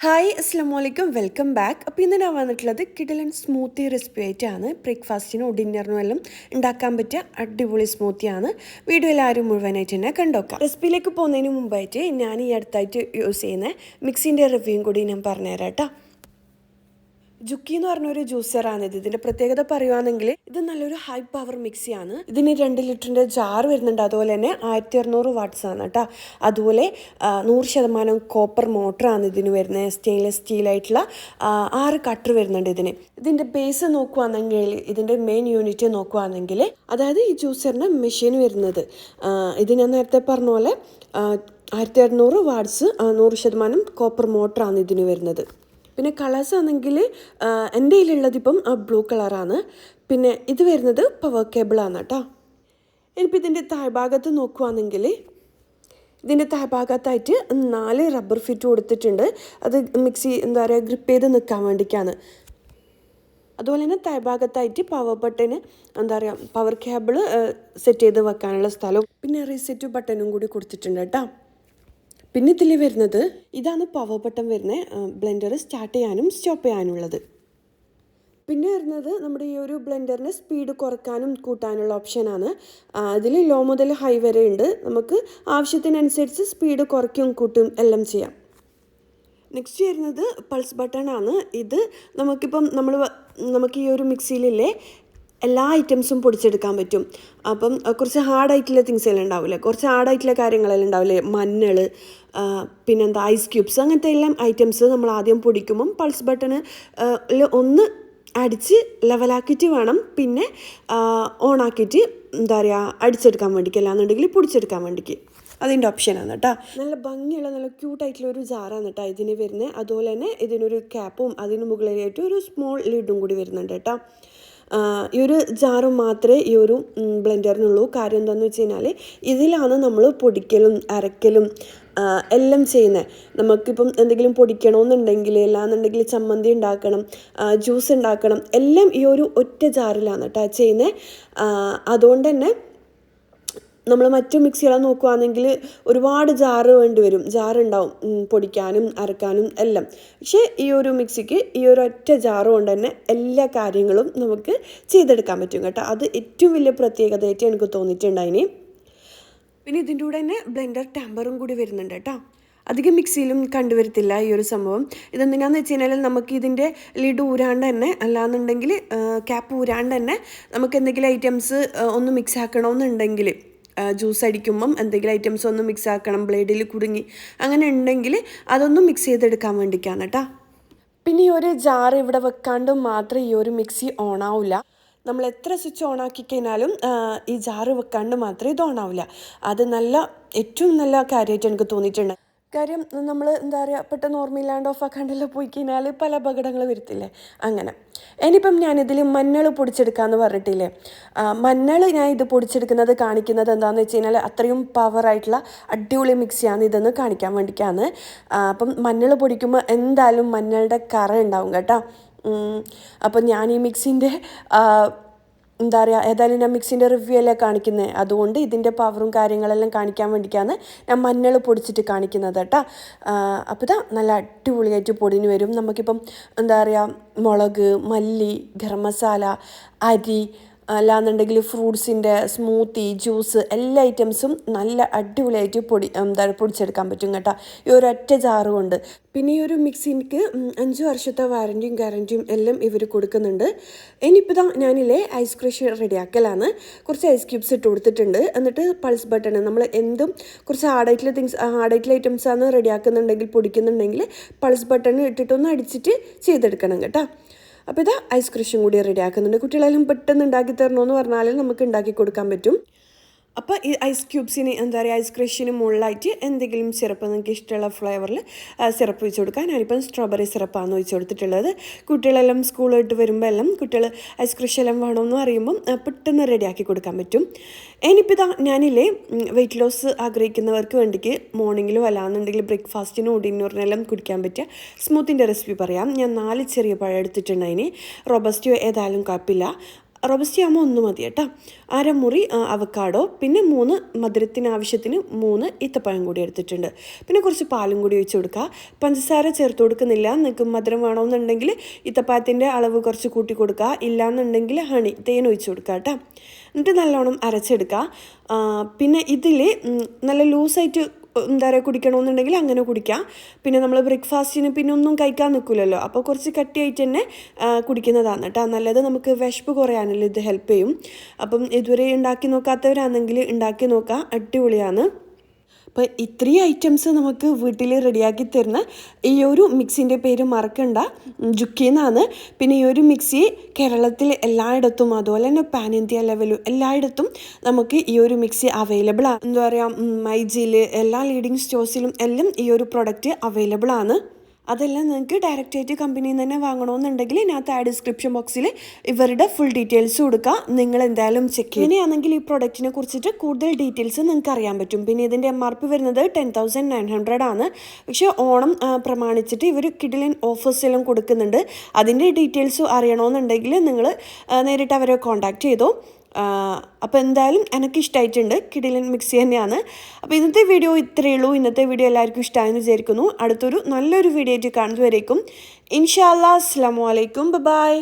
Hi അസ്സലാമലൈക്കും welcome back. അപ്പോൾ ഇന്ന് ഞാൻ വന്നിട്ടുള്ളത് കിടിലൻ സ്മൂത്തി റെസിപ്പി ആയിട്ടാണ്. ബ്രേക്ക്ഫാസ്റ്റിനോ ഡിന്നറിനോ എല്ലാം ഉണ്ടാക്കാൻ പറ്റിയ അടിപൊളി സ്മൂത്തിയാണ്. വീഡിയോ എല്ലാവരും മുഴുവനായിട്ട് തന്നെ കണ്ടോക്കാം. റെസിപ്പിയിലേക്ക് പോകുന്നതിന് മുമ്പായിട്ട് ഞാൻ ഈ അടുത്തായിട്ട് യൂസ് ചെയ്യുന്ന മിക്സിൻ്റെ റിവ്യൂയും കൂടി ഞാൻ പറഞ്ഞുതരാം കേട്ടോ. ജുക്കി എന്ന് പറഞ്ഞൊരു ജ്യൂസറാണിത്. ഇതിൻ്റെ പ്രത്യേകത പറയുകയാണെങ്കിൽ ഇത് നല്ലൊരു ഹൈ പവർ മിക്സിയാണ്. ഇതിന് 2 ലിറ്ററിൻ്റെ ജാർ വരുന്നുണ്ട്. അതുപോലെ തന്നെ 1600 വാട്ട്സ് ആണ് കേട്ടോ. അതുപോലെ 100% കോപ്പർ മോട്ടറാണ് ഇതിന് വരുന്നത്. സ്റ്റെയിൻലെസ് സ്റ്റീലായിട്ടുള്ള 6 കട്ടർ വരുന്നുണ്ട് ഇതിന്. ഇതിൻ്റെ ബേസ് നോക്കുകയാണെങ്കിൽ ഇതിൻ്റെ മെയിൻ യൂണിറ്റ് നോക്കുകയാണെങ്കിൽ അതായത് ഈ ജ്യൂസറിൻ്റെ മെഷീൻ വരുന്നത് ഇത് ഞാൻ നേരത്തെ പറഞ്ഞ പോലെ 1600 വാട്ട്സ് 100% കോപ്പർ മോട്ടറാണ് ഇതിന് വരുന്നത്. പിന്നെ കളേഴ്സ് ആണെങ്കിൽ എൻ്റെ കയ്യിലുള്ളത് ഇപ്പം ബ്ലൂ കളറാണ്. പിന്നെ ഇത് വരുന്നത് പവർ കേബിളാണ് കേട്ടോ. ഇനിയിപ്പോൾ ഇതിൻ്റെ താഴ്ഭാഗത്ത് നോക്കുകയാണെങ്കിൽ ഇതിൻ്റെ താഴ്ഭാഗത്തായിട്ട് 4 റബ്ബർ ഫിറ്റ് കൊടുത്തിട്ടുണ്ട്. അത് മിക്സി ഗ്രിപ്പ് ചെയ്ത് നിൽക്കാൻ വേണ്ടിയിട്ടാണ്. അതുപോലെ തന്നെ താഴ്ഭാഗത്തായിട്ട് power button power cable set ചെയ്ത് വെക്കാനുള്ള സ്ഥലവും പിന്നെ റീസെറ്റ് ബട്ടണും കൂടി കൊടുത്തിട്ടുണ്ട് കേട്ടോ. പിന്നെ ഇതിൽ വരുന്നത് ഇതാണ് പവർ ബട്ടൺ വരുന്നത്, ബ്ലെൻഡർ സ്റ്റാർട്ട് ചെയ്യാനും സ്റ്റോപ്പ് ചെയ്യാനുള്ളത്. പിന്നെ വരുന്നത് നമ്മുടെ ഈ ഒരു ബ്ലെൻഡറിൻ്റെ സ്പീഡ് കുറക്കാനും കൂട്ടാനുള്ള ഓപ്ഷനാണ്. ഇതിൽ ലോ മുതൽ ഹൈ വരെ ഉണ്ട്. നമുക്ക് ആവശ്യത്തിനനുസരിച്ച് സ്പീഡ് കുറയ്ക്കും കൂട്ടും എല്ലാം ചെയ്യാം. നെക്സ്റ്റ് വരുന്നത് പൾസ് ബട്ടണാണ്. ഇത് നമുക്ക് ഈ ഒരു മിക്സിയിലെ എല്ലാ ഐറ്റംസും പൊടിച്ചെടുക്കാൻ പറ്റും. അപ്പം കുറച്ച് ഹാർഡായിട്ടുള്ള തിങ്സ് എല്ലാം ഉണ്ടാവില്ലേ, കുറച്ച് ഹാർഡായിട്ടുള്ള കാര്യങ്ങളെല്ലാം ഉണ്ടാവില്ലേ, മഞ്ഞൾ, പിന്നെന്താ ഐസ് ക്യൂബ്സ്, അങ്ങനത്തെ എല്ലാം ഐറ്റംസ് നമ്മൾ ആദ്യം പൊടിക്കുമ്പം പൾസ് ബട്ടണ് ഒന്ന് അടിച്ച് ലെവലാക്കിയിട്ട് വേണം പിന്നെ ഓണാക്കിയിട്ട് അടിച്ചെടുക്കാൻ വേണ്ടിക്ക്, അല്ലാന്നുണ്ടെങ്കിൽ പൊടിച്ചെടുക്കാൻ വേണ്ടിക്ക്. അതിൻ്റെ ഓപ്ഷനാണ് കേട്ടോ. നല്ല ഭംഗിയുള്ള നല്ല ക്യൂട്ടായിട്ടുള്ള ഒരു ജാറാണ് കേട്ടോ ഇതിന് വരുന്നത്. അതുപോലെ തന്നെ ഇതിനൊരു ക്യാപ്പും അതിന് മുകളിലായിട്ട് ഒരു സ്മോൾ ലിഡും കൂടി വരുന്നുണ്ട് കേട്ടോ. ഈ ഒരു ജാറ് മാത്രമേ ഈ ഒരു ബ്ലെൻഡറിനുള്ളൂ. കാര്യം എന്താണെന്ന് വെച്ച് കഴിഞ്ഞാൽ ഇതിലാണ് നമ്മൾ പൊടിക്കലും അരക്കലും എല്ലാം ചെയ്യുന്നത്. നമുക്കിപ്പം എന്തെങ്കിലും പൊടിക്കണമെന്നുണ്ടെങ്കിൽ അല്ലാന്നുണ്ടെങ്കിൽ ചമ്മന്തി ഉണ്ടാക്കണം, ജ്യൂസ് ഉണ്ടാക്കണം, എല്ലാം ഈ ഒരു ഒറ്റ ജാറിലാണ് കേട്ടോ ചെയ്യുന്നത്. അതുകൊണ്ട് തന്നെ നമ്മൾ മറ്റു മിക്സികളെ നോക്കുകയാണെങ്കിൽ ഒരുപാട് ജാറ് വേണ്ടി വരും, ജാറുണ്ടാവും പൊടിക്കാനും അരക്കാനും എല്ലാം. പക്ഷേ ഈ ഒരു മിക്സിക്ക് ഈ ഒരു ഒറ്റ ജാറ് കൊണ്ട് തന്നെ എല്ലാ കാര്യങ്ങളും നമുക്ക് ചെയ്തെടുക്കാൻ പറ്റും കേട്ടോ. അത് ഏറ്റവും വലിയ പ്രത്യേകതയായിട്ട് എനിക്ക് തോന്നിയിട്ടുണ്ടായിന്. പിന്നെ ഇതിൻ്റെ കൂടെ തന്നെ ബ്ലെൻഡർ ടാമ്പറും കൂടി വരുന്നുണ്ട് കേട്ടോ. അധികം മിക്സിയിലും കണ്ടുവരത്തില്ല ഈ ഒരു സംഭവം. ഇതെന്തിനാന്ന് വെച്ച് കഴിഞ്ഞാൽ നമുക്ക് ഇതിൻ്റെ ലിഡ് ഊരാണ്ട് തന്നെ അല്ലാന്നുണ്ടെങ്കിൽ ക്യാപ്പ് ഊരാണ്ട് തന്നെ നമുക്ക് എന്തെങ്കിലും ഐറ്റംസ് ഒന്ന് മിക്സ് ആക്കണമെന്നുണ്ടെങ്കിൽ ജ്യൂസ് അടിക്കുമ്പം എന്തെങ്കിലും ഐറ്റംസ് ഒന്ന് മിക്സ് ആക്കണം, ബ്ലേഡിൽ കുടുങ്ങി അങ്ങനെ ഉണ്ടെങ്കിൽ അതൊന്നും മിക്സ് ചെയ്തെടുക്കാൻ വേണ്ടിയിട്ടാണ് കേട്ടോ. പിന്നെ ഈ ഒരു ജാർ ഇവിടെ വെക്കാണ്ട് മാത്രം ഈ ഒരു മിക്സി ഓൺ ആവില്ല. നമ്മൾ എത്ര സ്വിച്ച് ഓൺ ആക്കി കഴിഞ്ഞാലും ഈ ജാറ് വെക്കാണ്ട് മാത്രമേ ഇത് ഓൺ ആവില്ല. അത് ഏറ്റവും നല്ല കാര്യമായിട്ട് എനിക്ക് തോന്നിയിട്ടുണ്ട്. കാര്യം നമ്മൾ പെട്ടെന്ന് ഓർമ്മയില്ലാണ്ട് ഓഫ് ആക്കാണ്ടെല്ലാം പോയി കഴിഞ്ഞാൽ പല അപകടങ്ങൾ വരുത്തില്ലേ, അങ്ങനെ. ഇനിയിപ്പം ഞാനിതിൽ മഞ്ഞൾ പൊടിച്ചെടുക്കാമെന്ന് പറഞ്ഞിട്ടില്ലേ, മഞ്ഞൾ ഞാൻ ഇത് പൊടിച്ചെടുക്കുന്നത് കാണിക്കുന്നത് എന്താണെന്ന് വെച്ച് കഴിഞ്ഞാൽ അത്രയും പവറായിട്ടുള്ള അടിപൊളി മിക്സിയാണ് ഇതെന്ന് കാണിക്കാൻ വേണ്ടിയിട്ടാണ്. അപ്പം മഞ്ഞൾ പൊടിക്കുമ്പോൾ എന്തായാലും മഞ്ഞളുടെ കറ ഉണ്ടാവും കേട്ടോ. അപ്പം ഞാൻ ഈ മിക്സിൻ്റെ ഏതായാലും ഞാൻ മിക്സിൻ്റെ റിവ്യൂ അല്ലേ കാണിക്കുന്നത്. അതുകൊണ്ട് ഇതിൻ്റെ പവറും കാര്യങ്ങളെല്ലാം കാണിക്കാൻ വേണ്ടിയിട്ടാണ് ഞാൻ മഞ്ഞൾ പൊടിച്ചിട്ട് കാണിക്കുന്നത് കേട്ടോ. അപ്പോൾ ഇതാ നല്ല അടിപൊളിയായിട്ട് പൊടിഞ്ഞ് വരും. നമുക്കിപ്പം മുളക്, മല്ലി, ഗരം മസാല, അരി, അല്ലാന്നുണ്ടെങ്കിൽ ഫ്രൂട്ട്സിൻ്റെ സ്മൂത്തി, ജ്യൂസ് എല്ലാ ഐറ്റംസും നല്ല അടിപൊളിയായിട്ട് പൊടിച്ചെടുക്കാൻ പറ്റും കേട്ടോ ഈ ഒരു ഒറ്റ ജാറ് കൊണ്ട്. പിന്നെ ഈ ഒരു മിക്സിക്ക് 5 വർഷത്തെ വാറൻറ്റിയും ഗ്യാരൻറ്റിയും എല്ലാം ഇവർ കൊടുക്കുന്നുണ്ട്. ഇനിയിപ്പോൾ ഞാനില്ലേ ഐസ് ക്രഷ് റെഡിയാക്കലാണ്. കുറച്ച് ഐസ് ക്യൂബ്സ് ഇട്ട് കൊടുത്തിട്ടുണ്ട്. എന്നിട്ട് പൾസ് ബട്ടൺ നമ്മൾ എന്തും കുറച്ച് ഹാർഡായിട്ടുള്ള ഐറ്റംസാണ് റെഡിയാക്കുന്നുണ്ടെങ്കിൽ പൊടിക്കുന്നുണ്ടെങ്കിൽ പൾസ് ബട്ടൺ ഇട്ടിട്ടൊന്ന് അടിച്ചിട്ട് ചെയ്തെടുക്കണം കേട്ടോ. അപ്പോൾ ഇത് ഐസ് ക്രഷും കൂടി റെഡി ആക്കുന്നുണ്ട്. കുട്ടികളെല്ലാം പെട്ടെന്ന് ഉണ്ടാക്കി തരണമെന്ന് പറഞ്ഞാൽ നമുക്ക് ഉണ്ടാക്കി കൊടുക്കാൻ പറ്റും. അപ്പോൾ ഈ ഐസ് ക്യൂബ്സിന് ഐസ് ക്രഷിന് മുകളിലായിട്ട് എന്തെങ്കിലും സിറപ്പ് നിങ്ങൾക്ക് ഇഷ്ടമുള്ള ഫ്ലേവറിൽ സിറപ്പ് ഒഴിച്ച് കൊടുക്കാം. ഞാനിപ്പം സ്ട്രോബെറി സിറപ്പാണ് ഒഴിച്ച് കൊടുത്തിട്ടുള്ളത്. കുട്ടികളെല്ലാം സ്കൂളിലോട്ട് വരുമ്പോൾ എല്ലാം കുട്ടികൾ ഐസ് ക്രഷ് എല്ലാം വേണമെന്ന് പറയുമ്പം പെട്ടെന്ന് റെഡിയാക്കി കൊടുക്കാൻ പറ്റും. ഇനിയിപ്പോൾ ഞാനില്ലേ വെയിറ്റ് ലോസ് ആഗ്രഹിക്കുന്നവർക്ക് വേണ്ടിക്ക് മോർണിംഗിലോ അല്ലാന്നുണ്ടെങ്കിൽ ബ്രേക്ക്ഫാസ്റ്റിനോ ഡിന്നറിനെല്ലാം കുടിക്കാൻ പറ്റിയ സ്മൂത്തിൻ്റെ റെസിപ്പി പറയാം. ഞാൻ 4 ചെറിയ പഴം എടുത്തിട്ടുണ്ടായിന്. റോബസ്റ്റോ ഏതായാലും കുഴപ്പമില്ല. റോബസ്റ്റി ആകുമ്പോൾ 1 മതി കേട്ടോ. അരമുറി അവക്കാഡോ, പിന്നെ 3 മധുരത്തിന് ആവശ്യത്തിന് 3 ഈത്തപ്പഴം കൂടി എടുത്തിട്ടുണ്ട്. പിന്നെ കുറച്ച് പാലും കൂടി ഒഴിച്ച് കൊടുക്കുക. പഞ്ചസാര ചേർത്ത് കൊടുക്കുന്നില്ല. നിങ്ങൾക്ക് മധുരം വേണമെന്നുണ്ടെങ്കിൽ ഈത്തപ്പഴത്തിൻ്റെ അളവ് കുറച്ച് കൂട്ടി കൊടുക്കുക, ഇല്ലയെന്നുണ്ടെങ്കിൽ തേൻ ഒഴിച്ച് കൊടുക്കുക കേട്ടോ. എന്നിട്ട് നല്ലോണം അരച്ചെടുക്കുക. പിന്നെ ഇതിൽ നല്ല ലൂസായിട്ട് എന്താ പറയുക കുടിക്കണമെന്നുണ്ടെങ്കിൽ അങ്ങനെ കുടിക്കാം. പിന്നെ നമ്മൾ ബ്രേക്ക്ഫാസ്റ്റിന് പിന്നെ ഒന്നും കഴിക്കാൻ നിൽക്കില്ലല്ലോ, അപ്പോൾ കുറച്ച് കട്ടിയായിട്ട് തന്നെ കുടിക്കുന്നതാണ് കേട്ടോ നല്ലത്. നമുക്ക് വിശപ്പ് കുറയാനല്ലോ ഇത് ഹെൽപ്പ് ചെയ്യും. അപ്പം ഇതുവരെ ഉണ്ടാക്കി നോക്കാത്തവരാണെങ്കിൽ ഉണ്ടാക്കി നോക്കാം, അടിപൊളിയാണ്. അപ്പോൾ ഇത്രയും ഐറ്റംസ് നമുക്ക് വീട്ടിൽ റെഡിയാക്കി തരുന്ന ഈ ഒരു മിക്സിൻ്റെ പേര് മറക്കണ്ട, ജുക്കി എന്നാണ്. പിന്നെ ഈ ഒരു മിക്സി കേരളത്തിൽ എല്ലായിടത്തും അതുപോലെ തന്നെ പാൻ ഇന്ത്യ ലെവലും എല്ലായിടത്തും നമുക്ക് ഈ ഒരു മിക്സി അവൈലബിൾ ആണ്. എന്താ പറയുക, മൈജിയിൽ എല്ലാ ലീഡിങ് സ്റ്റോഴ്സിലും എല്ലാം ഈ ഒരു പ്രൊഡക്റ്റ് അവൈലബിൾ ആണ്. അതെല്ലാം നിങ്ങൾക്ക് ഡയറക്റ്റായിട്ട് കമ്പനിയിൽ നിന്ന് തന്നെ വാങ്ങണമെന്നുണ്ടെങ്കിൽ ഇതിനകത്ത് ഡിസ്ക്രിപ്ഷൻ ബോക്സിൽ ഇവരുടെ ഫുൾ ഡീറ്റെയിൽസ് കൊടുക്കുക. നിങ്ങൾ എന്തായാലും ചെക്ക് ചെയ്യുകയാണെങ്കിൽ ഈ പ്രൊഡക്റ്റിനെ കുറിച്ചിട്ട് കൂടുതൽ ഡീറ്റെയിൽസ് നിങ്ങൾക്ക് അറിയാൻ പറ്റും. പിന്നെ ഇതിൻ്റെ MRP വരുന്നത് 10,900 ആണ്. പക്ഷേ ഓണം പ്രമാണിച്ചിട്ട് ഇവർ കിഡിലൻ ഓഫേഴ്സ് എല്ലാം കൊടുക്കുന്നുണ്ട്. അതിൻ്റെ ഡീറ്റെയിൽസ് അറിയണമെന്നുണ്ടെങ്കിൽ നിങ്ങൾ നേരിട്ട് അവരെ കോൺടാക്റ്റ് ചെയ്തോ. അപ്പോൾ എന്തായാലും എനിക്കിഷ്ടമായിട്ടുണ്ട്, കിടിലൻ മിക്സി തന്നെയാണ്. അപ്പോൾ ഇന്നത്തെ വീഡിയോ ഇത്രയേ ഉള്ളൂ. ഇന്നത്തെ വീഡിയോ എല്ലാവർക്കും ഇഷ്ടമായെന്ന് വിചാരിക്കുന്നു. അടുത്തൊരു നല്ലൊരു വീഡിയോ ആയിട്ട് കാണുന്നതുവരേക്കും ഇൻഷാ അല്ലാഹ്, അസ്സലാമു അലൈക്കും, ബൈ.